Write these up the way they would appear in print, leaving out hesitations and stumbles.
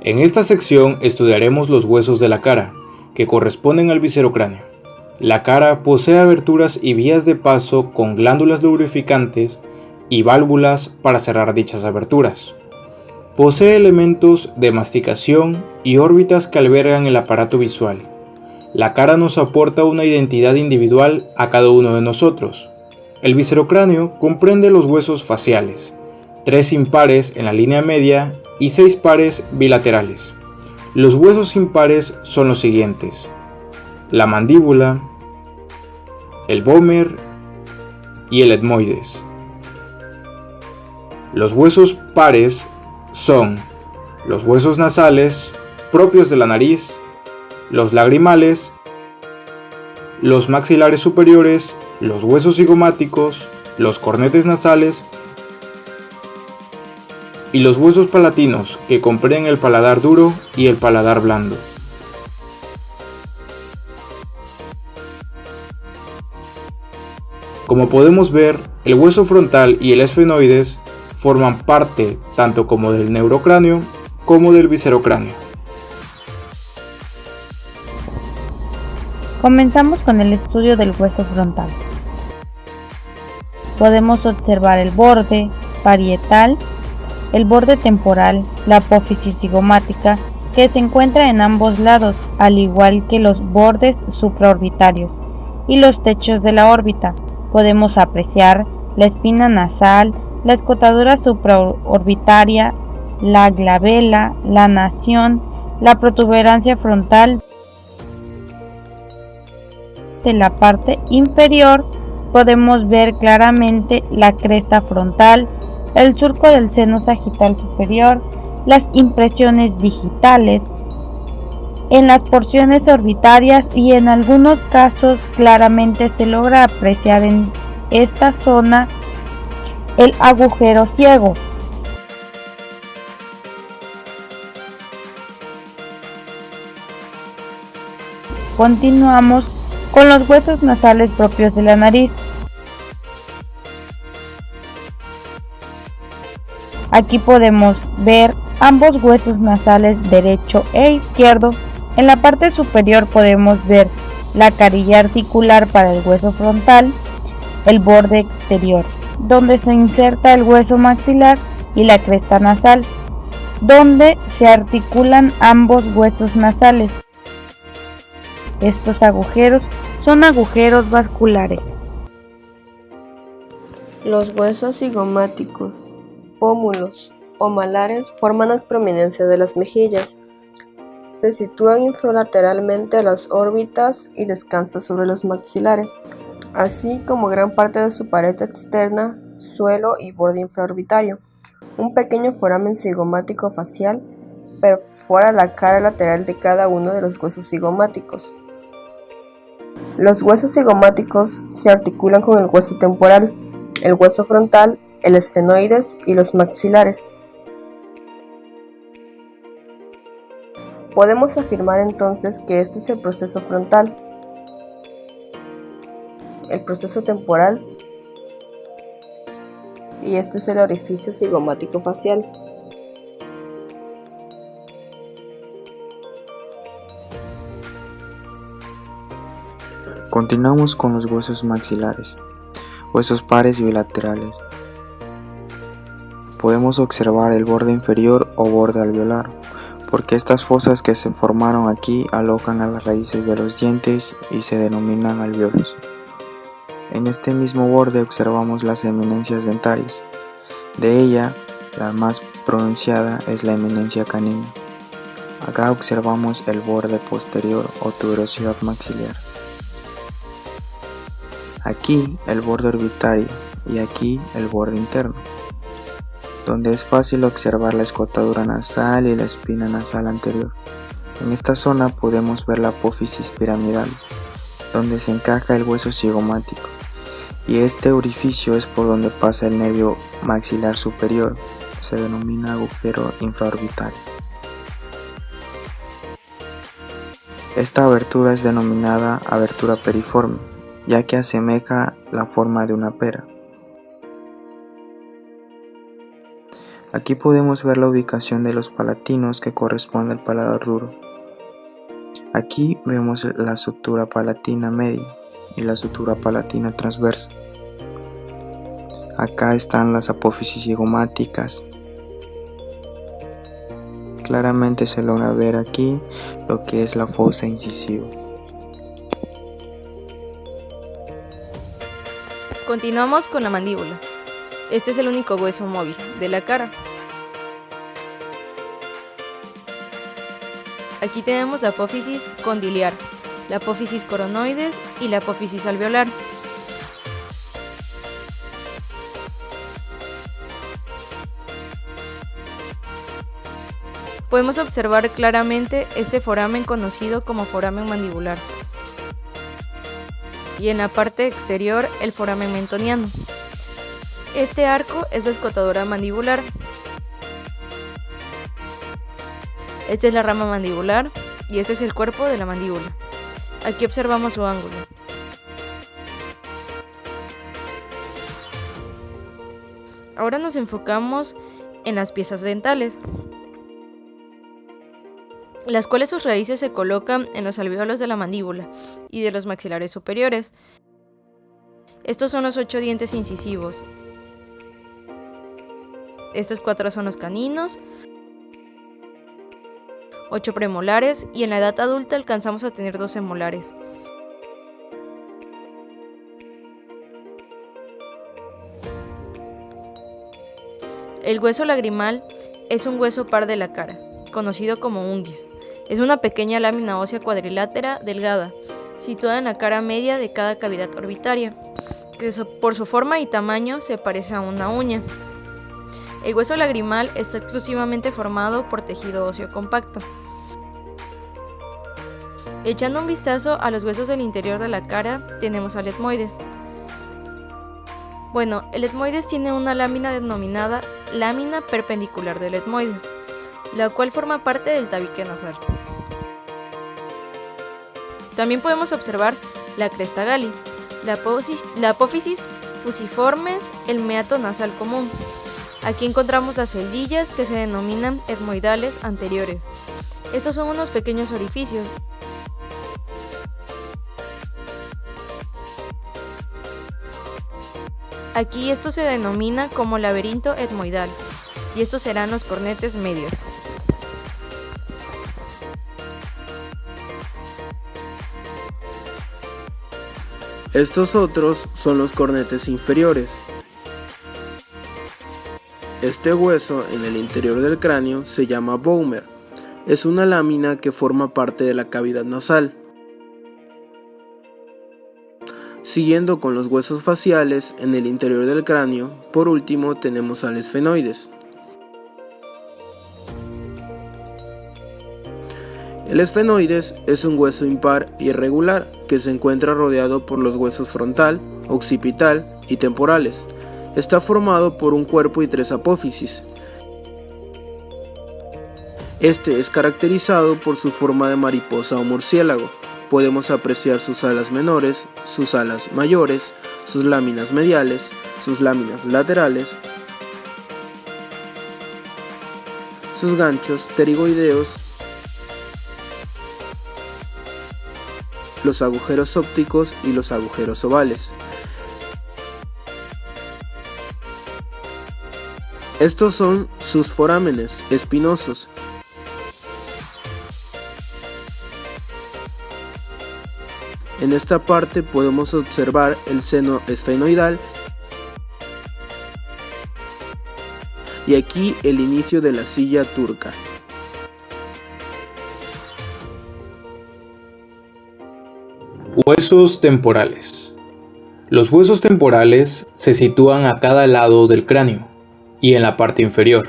En esta sección estudiaremos los huesos de la cara, que corresponden al viscerocráneo. La cara posee aberturas y vías de paso con glándulas lubrificantes y válvulas para cerrar dichas aberturas. Posee elementos de masticación y órbitas que albergan el aparato visual. La cara nos aporta una identidad individual a cada uno de nosotros. El viscerocráneo comprende los huesos faciales, 3 impares en la línea media y 6 pares bilaterales. Los huesos impares son los siguientes: la mandíbula, el vómer y el etmoides. Los huesos pares son los huesos nasales, propios de la nariz, los lagrimales, los maxilares superiores, los huesos cigomáticos, los cornetes nasales y los huesos palatinos, que comprenden el paladar duro y el paladar blando. Como podemos ver, el hueso frontal y el esfenoides forman parte tanto como del neurocráneo como del viscerocráneo. Comenzamos con el estudio del hueso frontal. Podemos observar el borde parietal, el borde temporal, la apófisis cigomática, que se encuentra en ambos lados, al igual que los bordes supraorbitarios y los techos de la órbita. Podemos apreciar la espina nasal, la escotadura supraorbitaria, la glabela, la nación, la protuberancia frontal. De la parte inferior podemos ver claramente la cresta frontal, el surco del seno sagital superior, las impresiones digitales en las porciones orbitarias, y en algunos casos claramente se logra apreciar en esta zona el agujero ciego. Continuamos con los huesos nasales propios de la nariz. Aquí podemos ver ambos huesos nasales derecho e izquierdo. En la parte superior podemos ver la carilla articular para el hueso frontal, el borde exterior, donde se inserta el hueso maxilar, y la cresta nasal, donde se articulan ambos huesos nasales. Estos agujeros son agujeros vasculares. Los huesos cigomáticos, pómulos o malares forman las prominencias de las mejillas. Se sitúan infralateralmente a las órbitas y descansan sobre los maxilares, así como gran parte de su pared externa, suelo y borde infraorbitario. Un pequeño foramen cigomático facial perfora la cara lateral de cada uno de los huesos cigomáticos. Los huesos cigomáticos se articulan con el hueso temporal, el hueso frontal, el esfenoides y los maxilares. Podemos afirmar entonces que este es el proceso frontal, el proceso temporal, y este es el orificio cigomático facial. Continuamos con los huesos maxilares, huesos pares y bilaterales. Podemos observar el borde inferior o borde alveolar, porque estas fosas que se formaron aquí alojan a las raíces de los dientes y se denominan alvéolos. En este mismo borde observamos las eminencias dentarias. De ella, la más pronunciada es la eminencia canina. Acá observamos el borde posterior o tuberosidad maxilar. Aquí el borde orbitario y aquí el borde interno, donde es fácil observar la escotadura nasal y la espina nasal anterior. En esta zona podemos ver la apófisis piramidal, donde se encaja el hueso cigomático, y este orificio es por donde pasa el nervio maxilar superior, se denomina agujero infraorbitario. Esta abertura es denominada abertura periforme, ya que asemeja la forma de una pera. Aquí podemos ver la ubicación de los palatinos que corresponde al paladar duro. Aquí vemos la sutura palatina media y la sutura palatina transversa. Acá están las apófisis cigomáticas. Claramente se logra ver aquí lo que es la fosa incisiva. Continuamos con la mandíbula. Este es el único hueso móvil de la cara. Aquí tenemos la apófisis condiliar, la apófisis coronoides y la apófisis alveolar. Podemos observar claramente este foramen conocido como foramen mandibular. Y en la parte exterior el foramen mentoniano. Este arco es la escotadura mandibular. Esta es la rama mandibular y este es el cuerpo de la mandíbula. Aquí observamos su ángulo. Ahora nos enfocamos en las piezas dentales, las cuales sus raíces se colocan en los alvéolos de la mandíbula y de los maxilares superiores. Estos son los 8 dientes incisivos. Estos 4 son los caninos, 8 premolares y en la edad adulta alcanzamos a tener 12 molares. El hueso lagrimal es un hueso par de la cara, conocido como unguis. Es una pequeña lámina ósea cuadrilátera delgada, situada en la cara media de cada cavidad orbitaria, que por su forma y tamaño se parece a una uña. El hueso lagrimal está exclusivamente formado por tejido óseo compacto. Echando un vistazo a los huesos del interior de la cara, tenemos al etmoides. Bueno, el etmoides tiene una lámina denominada lámina perpendicular del etmoides, la cual forma parte del tabique nasal. También podemos observar la cresta gali, la apófisis fusiformes, el meato nasal común. Aquí encontramos las celdillas que se denominan etmoidales anteriores. Estos son unos pequeños orificios. Aquí esto se denomina como laberinto etmoidal y estos serán los cornetes medios. Estos otros son los cornetes inferiores. Este hueso en el interior del cráneo se llama vomer. Es una lámina que forma parte de la cavidad nasal. Siguiendo con los huesos faciales en el interior del cráneo, por último tenemos al esfenoides. El esfenoides es un hueso impar irregular que se encuentra rodeado por los huesos frontal, occipital y temporales. Está formado por un cuerpo y 3 apófisis. Este es caracterizado por su forma de mariposa o murciélago. Podemos apreciar sus alas menores, sus alas mayores, sus láminas mediales, sus láminas laterales, sus ganchos pterigoideos, los agujeros ópticos y los agujeros ovales. Estos son sus forámenes espinosos. En esta parte podemos observar el seno esfenoidal y aquí el inicio de la silla turca. Huesos temporales. Los huesos temporales se sitúan a cada lado del cráneo y en la parte inferior.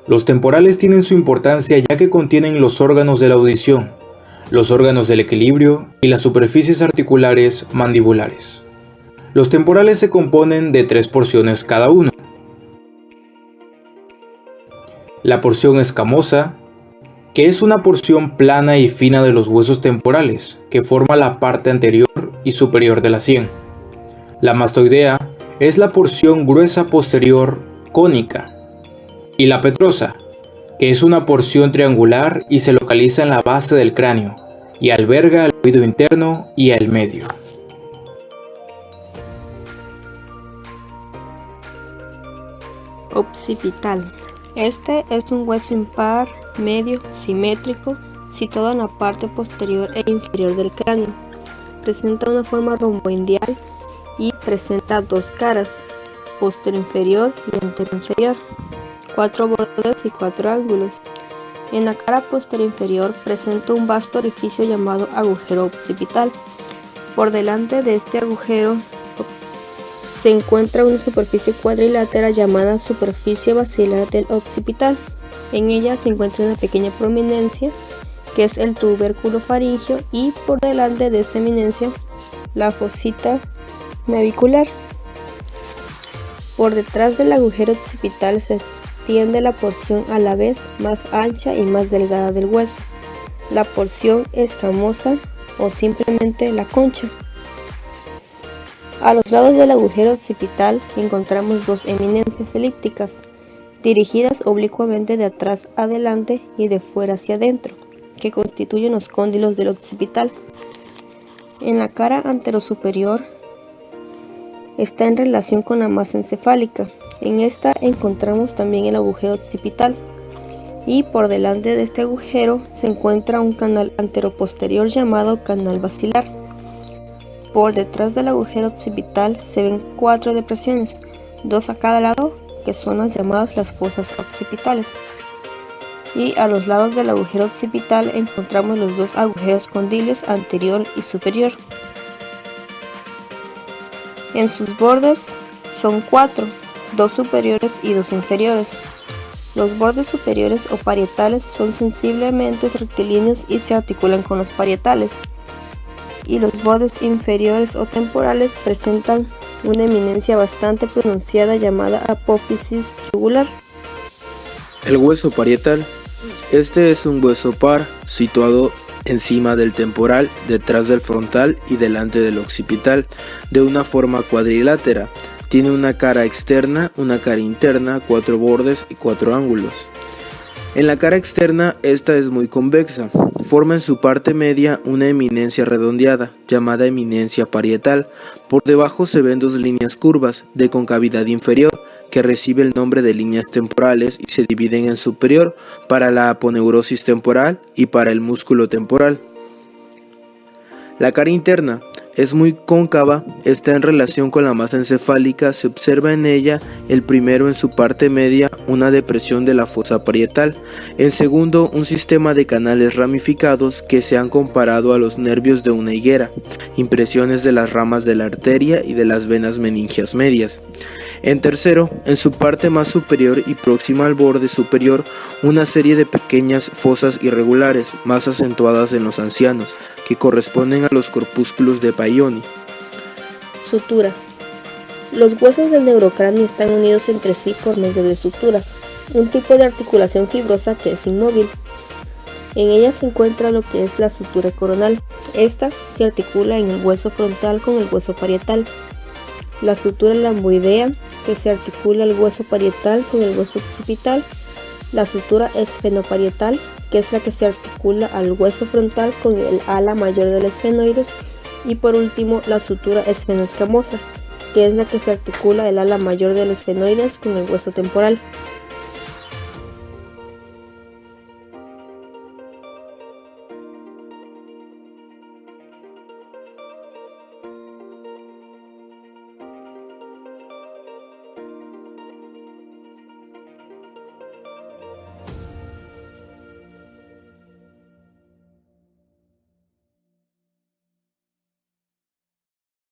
Los temporales tienen su importancia ya que contienen los órganos de la audición, los órganos del equilibrio y las superficies articulares mandibulares. Los temporales se componen de 3 porciones cada uno. La porción escamosa, que es una porción plana y fina de los huesos temporales, que forma la parte anterior y superior de la sien. La mastoidea es la porción gruesa posterior cónica. Y la petrosa, que es una porción triangular y se localiza en la base del cráneo y alberga el oído interno y el medio. Occipital. Este es un hueso impar, medio, simétrico, situado en la parte posterior e inferior del cráneo. Presenta una forma romboidal y presenta dos caras, posterior inferior y anterior inferior, 4 bordes y 4 ángulos. En la cara posterior inferior presenta un vasto orificio llamado agujero occipital. Por delante de este agujero se encuentra una superficie cuadrilátera llamada superficie basilar del occipital. En ella se encuentra una pequeña prominencia que es el tubérculo faríngeo y por delante de esta eminencia la fosita navicular. Por detrás del agujero occipital se extiende la porción a la vez más ancha y más delgada del hueso, la porción escamosa o simplemente la concha. A los lados del agujero occipital encontramos dos eminencias elípticas, dirigidas oblicuamente de atrás adelante y de fuera hacia adentro, que constituyen los cóndilos del occipital. En la cara anterosuperior está en relación con la masa encefálica. En esta encontramos también el agujero occipital y por delante de este agujero se encuentra un canal anteroposterior llamado canal basilar. Por detrás del agujero occipital se ven 4 depresiones, 2 a cada lado, que son las llamadas las fosas occipitales. Y a los lados del agujero occipital encontramos los 2 agujeros condilios anterior y superior. En sus bordes son 4, 2 superiores y 2 inferiores. Los bordes superiores o parietales son sensiblemente rectilíneos y se articulan con los parietales. Y los bordes inferiores o temporales presentan una eminencia bastante pronunciada llamada apófisis yugular. El hueso parietal. Este es un hueso par situado encima del temporal, detrás del frontal y delante del occipital, de una forma cuadrilátera. Tiene una cara externa, una cara interna, 4 bordes y 4 ángulos. En la cara externa, esta es muy convexa. Forma en su parte media una eminencia redondeada, llamada eminencia parietal. Por debajo se ven 2 líneas curvas, de concavidad inferior, que recibe el nombre de líneas temporales y se dividen en superior para la aponeurosis temporal y para el músculo temporal. La cara interna es muy cóncava, está en relación con la masa encefálica, se observa en ella, el primero en su parte media, una depresión de la fosa parietal, en segundo un sistema de canales ramificados que se han comparado a los nervios de una higuera, impresiones de las ramas de la arteria y de las venas meningias medias. En tercero, en su parte más superior y próxima al borde superior, una serie de pequeñas fosas irregulares, más acentuadas en los ancianos, que corresponden a los corpúsculos de Paioni. Suturas. Los huesos del neurocráneo están unidos entre sí por medio de suturas, un tipo de articulación fibrosa que es inmóvil. En ella se encuentra lo que es la sutura coronal. Esta se articula en el hueso frontal con el hueso parietal. La sutura lamboidea, que se articula el hueso parietal con el hueso occipital. La sutura esfenoparietal, que es la que se articula al hueso frontal con el ala mayor del esfenoides. Y por último, la sutura esfenoescamosa, que es la que se articula el ala mayor del esfenoides con el hueso temporal.